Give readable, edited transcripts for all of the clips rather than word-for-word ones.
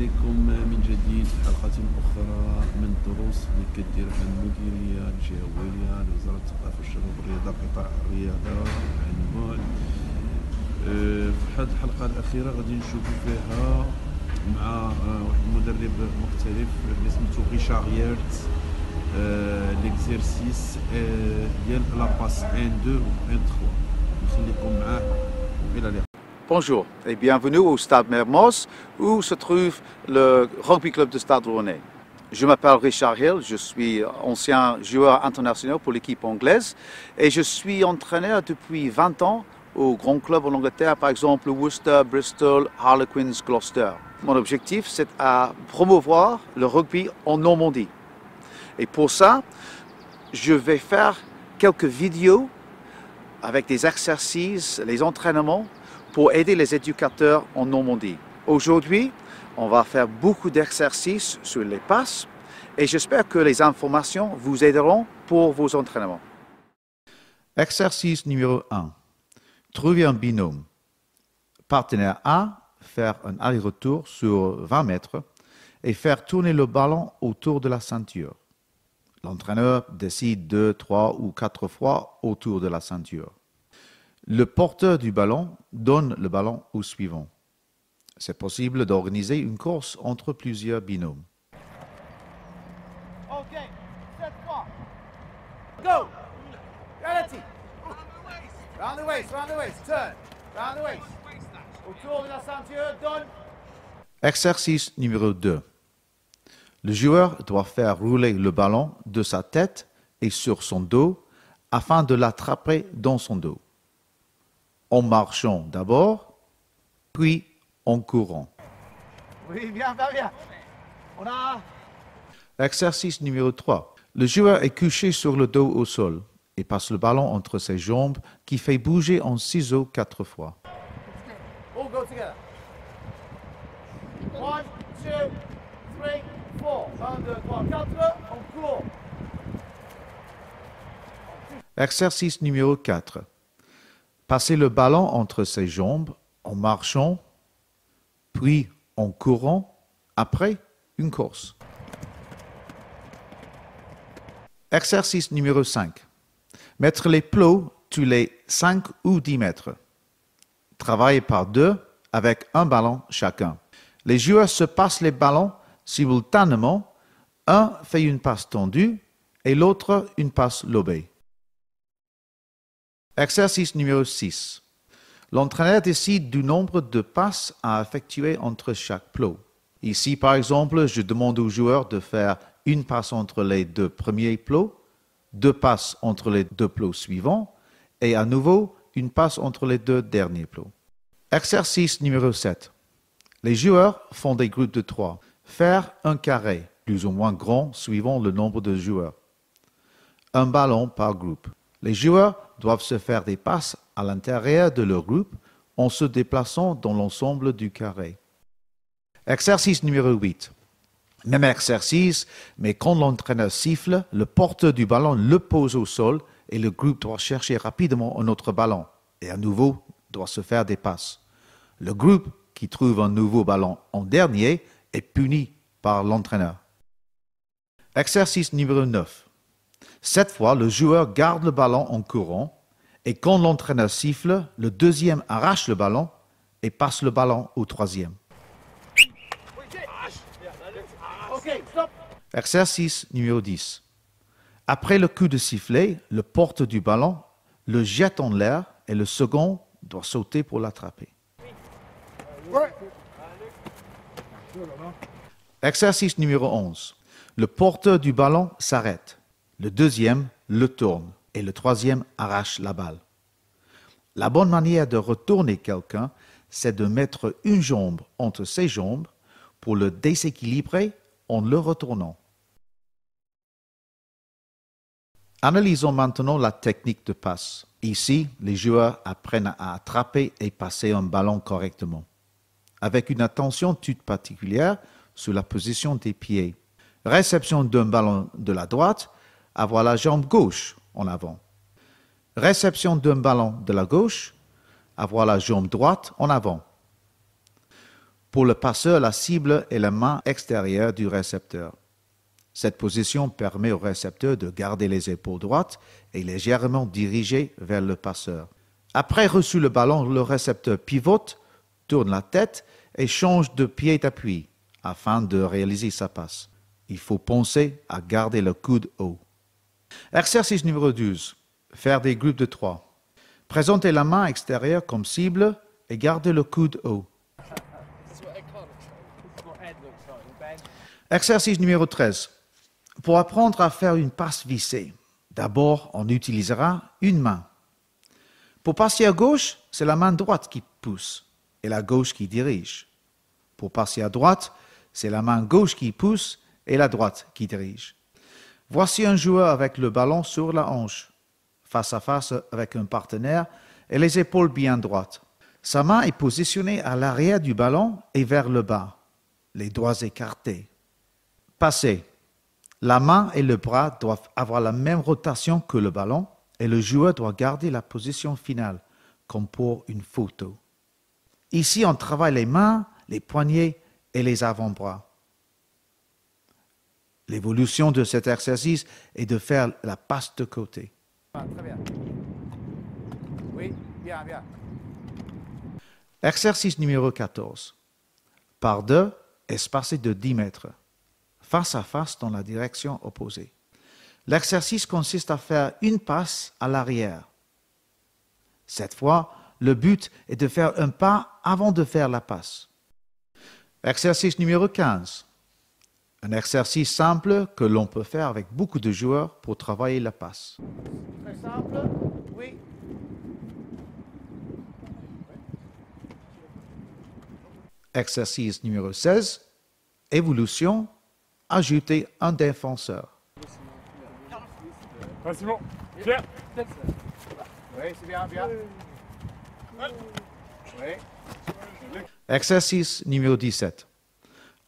عليكم من جديد في حلقة أخرى من الدروس اللي كديرها المديرية الجهوية لوزارة الثقافة والشباب والرياضة قطاع الرياضة عنوان. في هذه الحلقة الأخيرة غادي نشوفوا فيها مع واحد المدرب مختلف اللي سميتو غيشار ييرت ليكزيرسيس ديال لا باس 1 2 و 1 3. نخليكم معاه وإلى اللقاء. Bonjour et bienvenue au Stade Mermoz où se trouve le rugby club de Stade Rouennais. Je m'appelle Richard Hill, je suis ancien joueur international pour l'équipe anglaise et je suis entraîneur depuis 20 ans aux grands clubs en Angleterre, par exemple Worcester, Bristol, Harlequins, Gloucester. Mon objectif, c'est à promouvoir le rugby en Normandie. Et pour ça, je vais faire quelques vidéos avec des exercices, les entraînements pour aider les éducateurs en Normandie. Aujourd'hui, on va faire beaucoup d'exercices sur les passes et j'espère que les informations vous aideront pour vos entraînements. Exercice numéro 1. Trouver un binôme. Partenaire A, faire un aller-retour sur 20 mètres et faire tourner le ballon autour de la ceinture. L'entraîneur décide 2, 3 ou 4 fois autour de la ceinture. Le porteur du ballon donne le ballon au suivant. C'est possible d'organiser une course entre plusieurs binômes. Ok, 7 fois. Go! Reality! Round the waist, turn. Round the waist. Autour de la ceinture, donne. Exercice numéro 2. Le joueur doit faire rouler le ballon de sa tête et sur son dos afin de l'attraper dans son dos. En marchant d'abord, puis en courant. Oui, bien. On a... Exercice numéro 3. Le joueur est couché sur le dos au sol et passe le ballon entre ses jambes qui fait bouger en ciseaux 4 fois. All go together. 1, 2, 3, 4. 1, 2, 3, 4. On court. Exercice numéro 4. Passer le ballon entre ses jambes en marchant, puis en courant, après une course. Exercice numéro 5. Mettre les plots tous les 5 ou 10 mètres. Travailler par deux avec un ballon chacun. Les joueurs se passent les ballons simultanément. Un fait une passe tendue et l'autre une passe lobée. Exercice numéro 6. L'entraîneur décide du nombre de passes à effectuer entre chaque plot. Ici, par exemple, je demande aux joueurs de faire une passe entre les 2 premiers plots, 2 passes entre les 2 plots suivants et à nouveau une passe entre les 2 derniers plots. Exercice numéro 7. Les joueurs font des groupes de 3. Faire un carré, plus ou moins grand suivant le nombre de joueurs. Un ballon par groupe. Les joueurs doivent se faire des passes à l'intérieur de leur groupe en se déplaçant dans l'ensemble du carré. Exercice numéro 8. Même exercice, mais quand l'entraîneur siffle, le porteur du ballon le pose au sol et le groupe doit chercher rapidement un autre ballon et à nouveau doit se faire des passes. Le groupe qui trouve un nouveau ballon en dernier est puni par l'entraîneur. Exercice numéro 9. Cette fois, le joueur garde le ballon en courant et quand l'entraîneur siffle, le deuxième arrache le ballon et passe le ballon au troisième. Exercice numéro 10. Après le coup de sifflet, le porteur du ballon le jette en l'air et le second doit sauter pour l'attraper. Exercice numéro 11. Le porteur du ballon s'arrête. Le deuxième le tourne et le troisième arrache la balle. La bonne manière de retourner quelqu'un, c'est de mettre une jambe entre ses jambes pour le déséquilibrer en le retournant. Analysons maintenant la technique de passe. Ici, les joueurs apprennent à attraper et passer un ballon correctement, avec une attention toute particulière sur la position des pieds. Réception d'un ballon de la droite, avoir la jambe gauche en avant. Réception d'un ballon de la gauche, avoir la jambe droite en avant. Pour le passeur, la cible est la main extérieure du récepteur. Cette position permet au récepteur de garder les épaules droites et légèrement dirigées vers le passeur. Après reçu le ballon, le récepteur pivote, tourne la tête et change de pied d'appui afin de réaliser sa passe. Il faut penser à garder le coude haut. Exercice numéro 12. Faire des groupes de 3. Présentez la main extérieure comme cible et gardez le coude haut. Exercice numéro 13. Pour apprendre à faire une passe vissée, d'abord on utilisera une main. Pour passer à gauche, c'est la main droite qui pousse et la gauche qui dirige. Pour passer à droite, c'est la main gauche qui pousse et la droite qui dirige. Voici un joueur avec le ballon sur la hanche, face à face avec un partenaire et les épaules bien droites. Sa main est positionnée à l'arrière du ballon et vers le bas, les doigts écartés. Passer. La main et le bras doivent avoir la même rotation que le ballon et le joueur doit garder la position finale, comme pour une photo. Ici, on travaille les mains, les poignets et les avant-bras. L'évolution de cet exercice est de faire la passe de côté. Très bien. Oui, bien, bien. Exercice numéro 14. Par deux, espacé de 10 mètres. Face à face dans la direction opposée. L'exercice consiste à faire une passe à l'arrière. Cette fois, le but est de faire un pas avant de faire la passe. Exercice numéro 15. Un exercice simple que l'on peut faire avec beaucoup de joueurs pour travailler la passe. Très simple. Oui. Exercice numéro 16. Évolution. Ajouter un défenseur. Ah, c'est bon. Pierre. Oui, c'est bien, bien. Oui. Exercice numéro 17.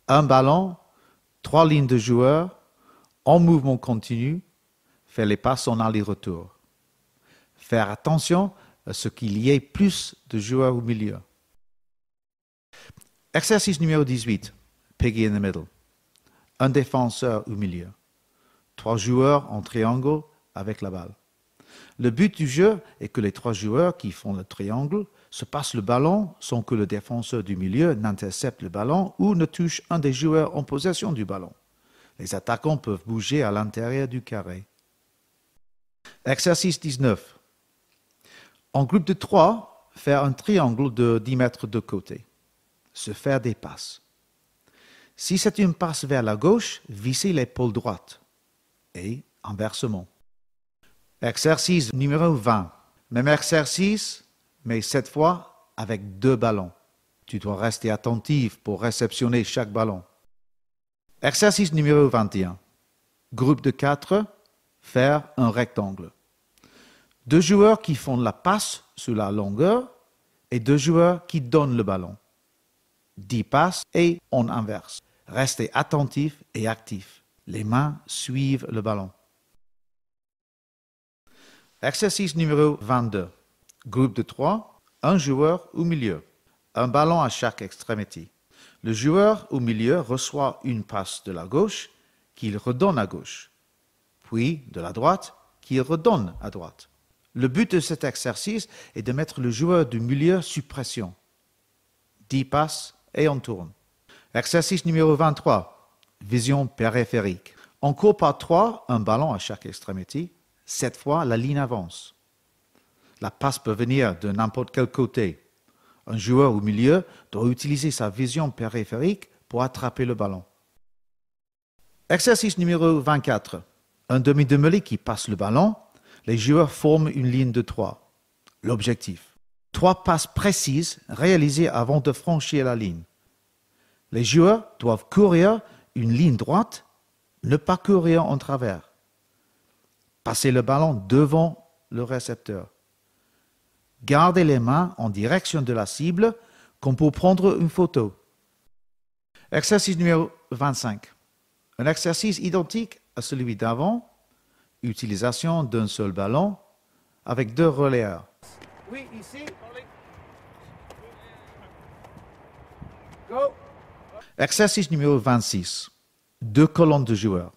Un ballon, 3 lignes de joueurs, en mouvement continu, faire les passes en aller-retour. Faire attention à ce qu'il y ait plus de joueurs au milieu. Exercice numéro 18. Piggy in the middle. Un défenseur au milieu. 3 joueurs en triangle avec la balle. Le but du jeu est que les 3 joueurs qui font le triangle se passent le ballon sans que le défenseur du milieu n'intercepte le ballon ou ne touche un des joueurs en possession du ballon. Les attaquants peuvent bouger à l'intérieur du carré. Exercice 19. En groupe de 3, faire un triangle de 10 mètres de côté. Se faire des passes. Si c'est une passe vers la gauche, vissez l'épaule droite. Et inversement. Exercice numéro 20. Même exercice, mais cette fois avec 2 ballons. Tu dois rester attentif pour réceptionner chaque ballon. Exercice numéro 21. Groupe de 4, faire un rectangle. 2 joueurs qui font la passe sur la longueur et 2 joueurs qui donnent le ballon. 10 passes et on inverse. Restez attentif et actif. Les mains suivent le ballon. Exercice numéro 22. Groupe de 3, un joueur au milieu. Un ballon à chaque extrémité. Le joueur au milieu reçoit une passe de la gauche qu'il redonne à gauche, puis de la droite qu'il redonne à droite. Le but de cet exercice est de mettre le joueur du milieu sous pression. 10 passes et on tourne. Exercice numéro 23. Vision périphérique. On court par 3, un ballon à chaque extrémité. Cette fois, la ligne avance. La passe peut venir de n'importe quel côté. Un joueur au milieu doit utiliser sa vision périphérique pour attraper le ballon. Exercice numéro 24. Un demi de mêlée qui passe le ballon. Les joueurs forment une ligne de 3. L'objectif. 3 passes précises réalisées avant de franchir la ligne. Les joueurs doivent courir une ligne droite, ne pas courir en travers. Passer le ballon devant le récepteur. Gardez les mains en direction de la cible comme pour prendre une photo. Exercice numéro 25. Un exercice identique à celui d'avant. Utilisation d'un seul ballon avec 2 relayeurs. Oui, ici. Go. Exercice numéro 26. 2 colonnes de joueurs.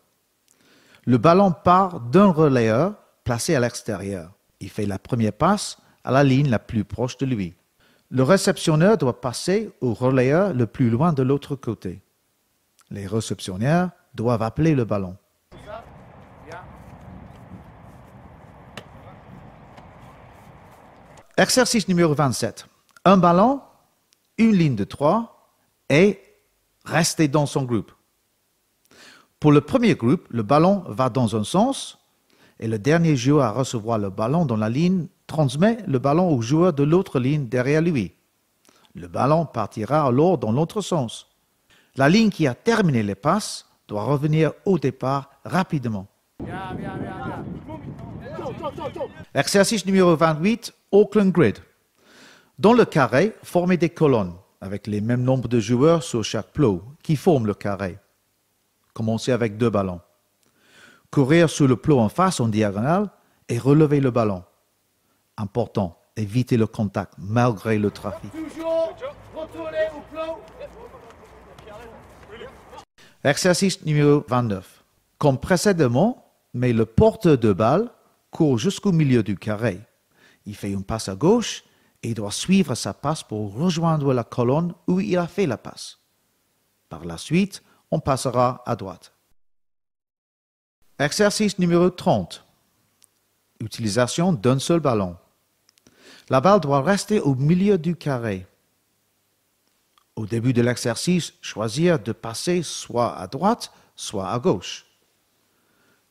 Le ballon part d'un relayeur placé à l'extérieur. Il fait la première passe à la ligne la plus proche de lui. Le réceptionneur doit passer au relayeur le plus loin de l'autre côté. Les réceptionnaires doivent appeler le ballon. Bien. Exercice numéro 27. Un ballon, une ligne de 3 et rester dans son groupe. Pour le premier groupe, le ballon va dans un sens et le dernier joueur à recevoir le ballon dans la ligne transmet le ballon au joueur de l'autre ligne derrière lui. Le ballon partira alors dans l'autre sens. La ligne qui a terminé les passes doit revenir au départ rapidement. Bien, bien, bien, bien. Exercice numéro 28, Auckland Grid. Dans le carré, formez des colonnes avec les mêmes nombres de joueurs sur chaque plot qui forment le carré. Commencez avec 2 ballons. Courir sur le plot en face en diagonale et relever le ballon. Important, évitez le contact malgré le trafic. Toujours retourner au plot. Exercice numéro 29. Comme précédemment, mais le porteur de balle court jusqu'au milieu du carré. Il fait une passe à gauche et doit suivre sa passe pour rejoindre la colonne où il a fait la passe. Par la suite, on passera à droite. Exercice numéro 30. Utilisation d'un seul ballon. La balle doit rester au milieu du carré. Au début de l'exercice, choisir de passer soit à droite, soit à gauche.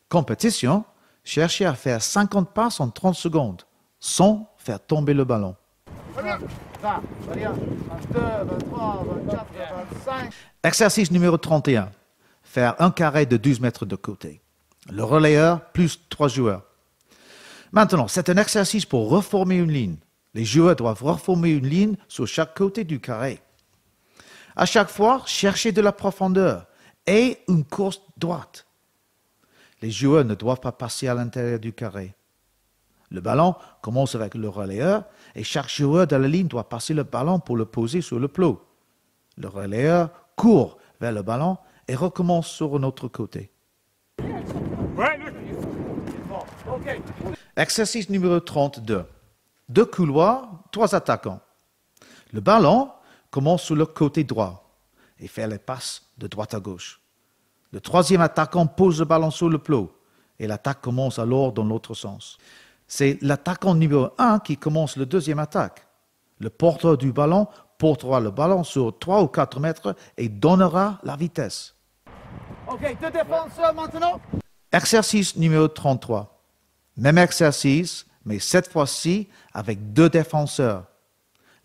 Compétition, cherchez à faire 50 passes en 30 secondes, sans faire tomber le ballon. 20, 21, 22, 23, 24, 25. Exercice numéro 31. Faire un carré de 12 mètres de côté. Le relayeur plus 3 joueurs. Maintenant, c'est un exercice pour reformer une ligne. Les joueurs doivent reformer une ligne sur chaque côté du carré. À chaque fois, cherchez de la profondeur et une course droite. Les joueurs ne doivent pas passer à l'intérieur du carré. Le ballon commence avec le relayeur et chaque joueur de la ligne doit passer le ballon pour le poser sur le plot. Le relayeur court vers le ballon et recommence sur un autre côté. OK. Exercice numéro 32. 2 couloirs, 3 attaquants. Le ballon commence sur le côté droit et fait les passes de droite à gauche. Le troisième attaquant pose le ballon sur le plot et l'attaque commence alors dans l'autre sens. C'est l'attaquant numéro 1 qui commence le deuxième attaque. Le porteur du ballon portera le ballon sur 3 ou 4 mètres et donnera la vitesse. OK, 2 défenseurs maintenant. Exercice numéro 33. Même exercice, mais cette fois-ci avec 2 défenseurs.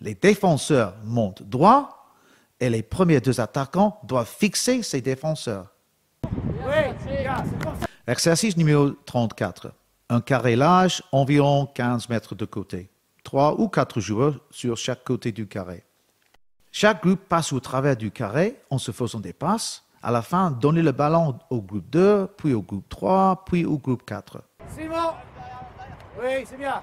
Les défenseurs montent droit et les premiers 2 attaquants doivent fixer ces défenseurs. Oui, bien, c'est comme ça. Exercice numéro 34. Un carré large, environ 15 mètres de côté. 3 ou 4 joueurs sur chaque côté du carré. Chaque groupe passe au travers du carré en se faisant des passes. À la fin, donnez le ballon au groupe 2, puis au groupe 3, puis au groupe 4. Simon. Oui, c'est bien.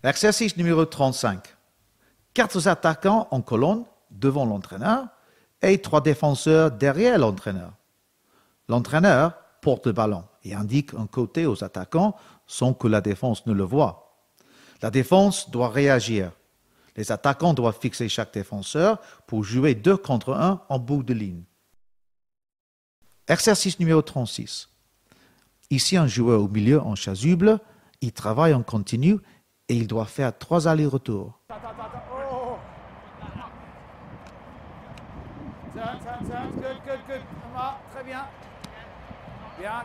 Exercice numéro 35. 4 attaquants en colonne devant l'entraîneur et 3 défenseurs derrière l'entraîneur. L'entraîneur porte le ballon et indique un côté aux attaquants sans que la défense ne le voie. La défense doit réagir. Les attaquants doivent fixer chaque défenseur pour jouer 2 contre 1 en bout de ligne. Exercice numéro 36. Ici, un joueur au milieu en chasuble, il travaille en continu et il doit faire 3 allers-retours. Oh. Turn. Good. Très bien. Bien.